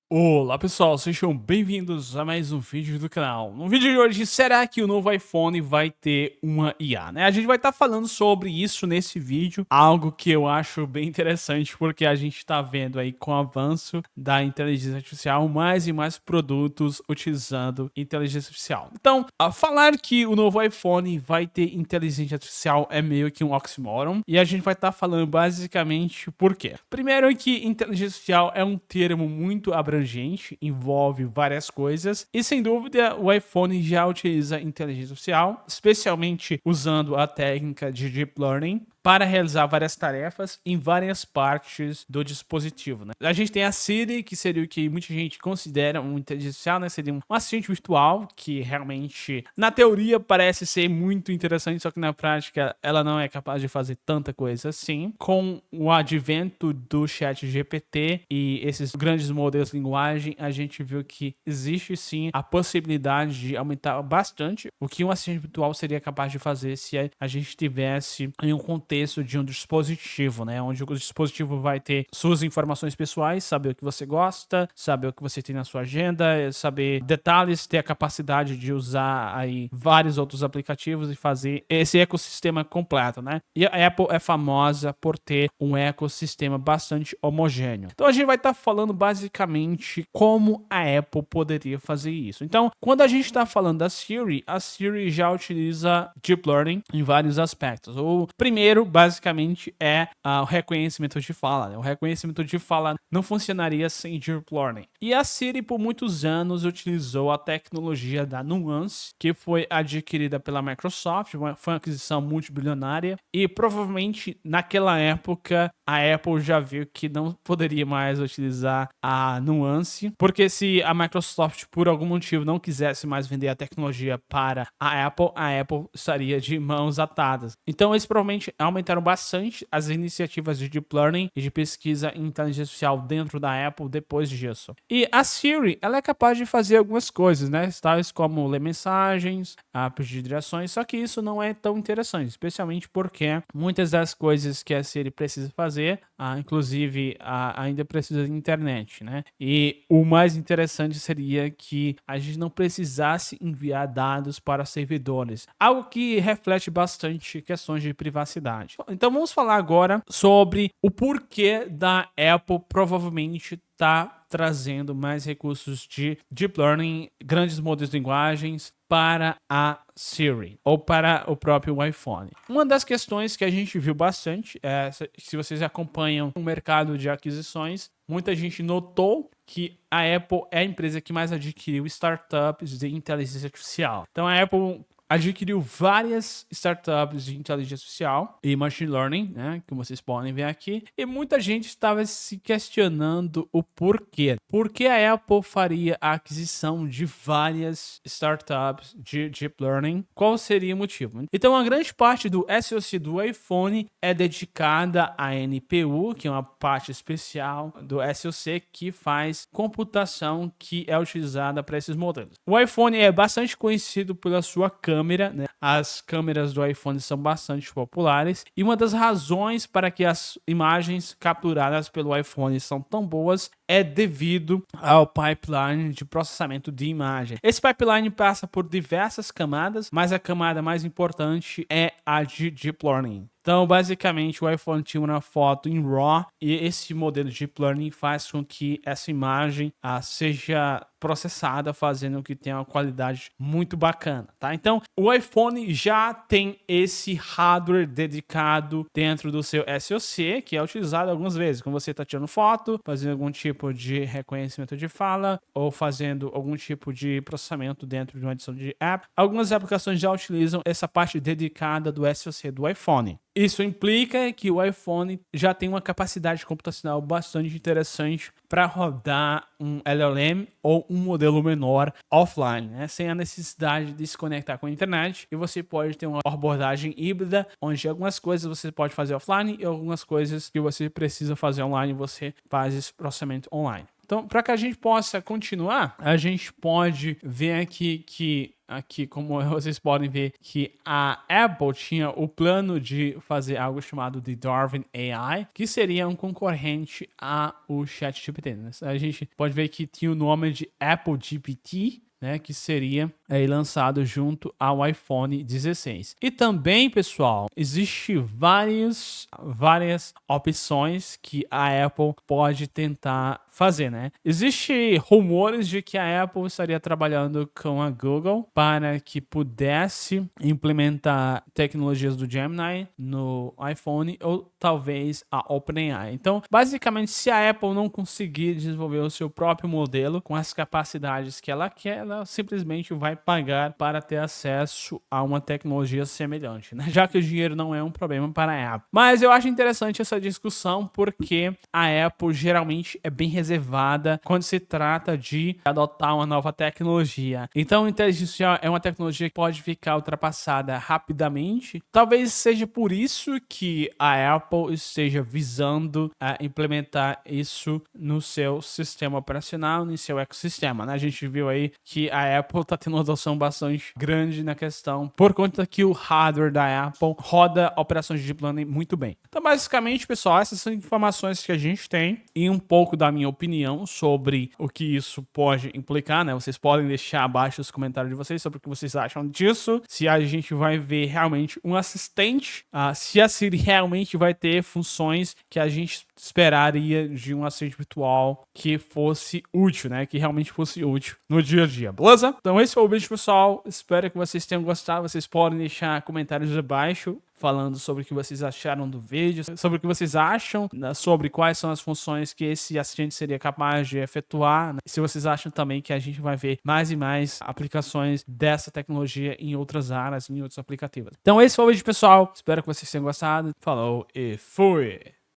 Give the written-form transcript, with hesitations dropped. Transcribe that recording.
Olá pessoal, sejam bem-vindos a mais um vídeo do canal. No vídeo de hoje, será que o novo iPhone vai ter uma IA, né? A gente vai estar falando sobre isso nesse vídeo, algo que eu acho bem interessante, porque a gente está vendo aí com o avanço da inteligência artificial, mais e mais produtos utilizando inteligência artificial. Então, a falar que o novo iPhone vai ter inteligência artificial é meio que um oxymoron, e a gente vai estar falando basicamente por quê. Primeiro que inteligência artificial é um termo muito abrangente, envolve várias coisas e sem dúvida o iPhone já utiliza inteligência artificial, especialmente usando a técnica de Deep Learning para realizar várias tarefas em várias partes do dispositivo, né? A gente tem a Siri, que seria o que muita gente considera um inteligência artificial, né? Seria um assistente virtual que realmente, na teoria, parece ser muito interessante, só que na prática ela não é capaz de fazer tanta coisa assim. Com o advento do chat GPT e esses grandes modelos de linguagem, a gente viu que existe sim a possibilidade de aumentar bastante o que um assistente virtual seria capaz de fazer se a gente tivesse em um contexto de um dispositivo, né? Onde o dispositivo vai ter suas informações pessoais, saber o que você gosta, saber o que você tem na sua agenda, saber detalhes, ter a capacidade de usar aí vários outros aplicativos e fazer esse ecossistema completo, né? E a Apple é famosa por ter um ecossistema bastante homogêneo. Então a gente vai estar falando basicamente como a Apple poderia fazer isso. Então, quando a gente está falando da Siri, a Siri já utiliza Deep Learning em vários aspectos. O primeiro, basicamente, é o reconhecimento de fala, né? O reconhecimento de fala não funcionaria sem Deep Learning. E a Siri, por muitos anos, utilizou a tecnologia da Nuance, que foi adquirida pela Microsoft, foi uma aquisição multibilionária, e provavelmente naquela época a Apple já viu que não poderia mais utilizar a Nuance, porque se a Microsoft, por algum motivo, não quisesse mais vender a tecnologia para a Apple estaria de mãos atadas. Então, eles provavelmente aumentaram bastante as iniciativas de Deep Learning e de pesquisa em inteligência artificial dentro da Apple depois disso. E a Siri, ela é capaz de fazer algumas coisas, né? Tais como ler mensagens, pedir direções, só que isso não é tão interessante, especialmente porque muitas das coisas que a Siri precisa fazer, inclusive ainda precisa de internet, né? E o mais interessante seria que a gente não precisasse enviar dados para servidores, algo que reflete bastante questões de privacidade. Então vamos falar agora sobre o porquê da Apple provavelmente tá trazendo mais recursos de Deep Learning, grandes modelos de linguagens para a Siri ou para o próprio iPhone. Uma das questões que a gente viu bastante, se vocês acompanham o mercado de aquisições, muita gente notou que a Apple é a empresa que mais adquiriu startups de inteligência artificial. Então a Apple adquiriu várias startups de inteligência artificial e machine learning, né, que vocês podem ver aqui, e muita gente estava se questionando o porquê. Por que a Apple faria a aquisição de várias startups de deep learning? Qual seria o motivo? Então, a grande parte do SoC do iPhone é dedicada à NPU, que é uma parte especial do SoC que faz computação que é utilizada para esses modelos. O iPhone é bastante conhecido pela sua câmera, né? As câmeras do iPhone são bastante populares e uma das razões para que as imagens capturadas pelo iPhone são tão boas é devido ao pipeline de processamento de imagem. Esse pipeline passa por diversas camadas, mas a camada mais importante é a de Deep Learning. Então, basicamente, o iPhone tinha uma foto em RAW e esse modelo de Deep Learning faz com que essa imagem seja processada, fazendo com que tenha uma qualidade muito bacana, tá? Então, o iPhone já tem esse hardware dedicado dentro do seu SoC, que é utilizado algumas vezes, quando você está tirando foto, fazendo algum tipo de reconhecimento de fala ou fazendo algum tipo de processamento dentro de uma edição de app. Algumas aplicações já utilizam essa parte dedicada do SoC do iPhone. Isso implica que o iPhone já tem uma capacidade computacional bastante interessante para rodar um LLM ou um modelo menor offline, né? Sem a necessidade de se conectar com a internet, e você pode ter uma abordagem híbrida, onde algumas coisas você pode fazer offline e algumas coisas que você precisa fazer online, você faz esse processamento online. Então, para que a gente possa continuar, a gente pode ver aqui, como vocês podem ver, que a Apple tinha o plano de fazer algo chamado de Darwin AI, que seria um concorrente ao ChatGPT, né? A gente pode ver que tinha o nome de Apple GPT, né, que seria lançado junto ao iPhone 16. E também, pessoal, existe várias opções que a Apple pode tentar fazer, né? Existem rumores de que a Apple estaria trabalhando com a Google para que pudesse implementar tecnologias do Gemini no iPhone, ou talvez a OpenAI. Então, basicamente, se a Apple não conseguir desenvolver o seu próprio modelo com as capacidades que ela quer, ela simplesmente vai pagar para ter acesso a uma tecnologia semelhante, né? Já que o dinheiro não é um problema para a Apple. Mas eu acho interessante essa discussão porque a Apple geralmente é bem reservada quando se trata de adotar uma nova tecnologia. Então, a inteligência artificial é uma tecnologia que pode ficar ultrapassada rapidamente. Talvez seja por isso que a Apple esteja visando implementar isso no seu sistema operacional, no seu ecossistema, né? A gente viu aí que a Apple está tendo uma adoção bastante grande na questão, por conta que o hardware da Apple roda operações de deep learning muito bem. Então, basicamente, pessoal, essas são informações que a gente tem e um pouco da minha opinião sobre o que isso pode implicar, né? Vocês podem deixar abaixo os comentários de vocês sobre o que vocês acham disso, se a gente vai ver realmente um assistente, se a Siri realmente vai ter funções que a gente esperaria de um assistente virtual que fosse útil, né? Que realmente fosse útil no dia a dia, beleza? Então esse foi o vídeo, pessoal. Espero que vocês tenham gostado. Vocês podem deixar comentários abaixo falando sobre o que vocês acharam do vídeo, sobre o que vocês acham, né, sobre quais são as funções que esse assistente seria capaz de efetuar, né? Se vocês acham também que a gente vai ver mais e mais aplicações dessa tecnologia em outras áreas, em outros aplicativos. Então esse foi o vídeo, pessoal. Espero que vocês tenham gostado. Falou e fui!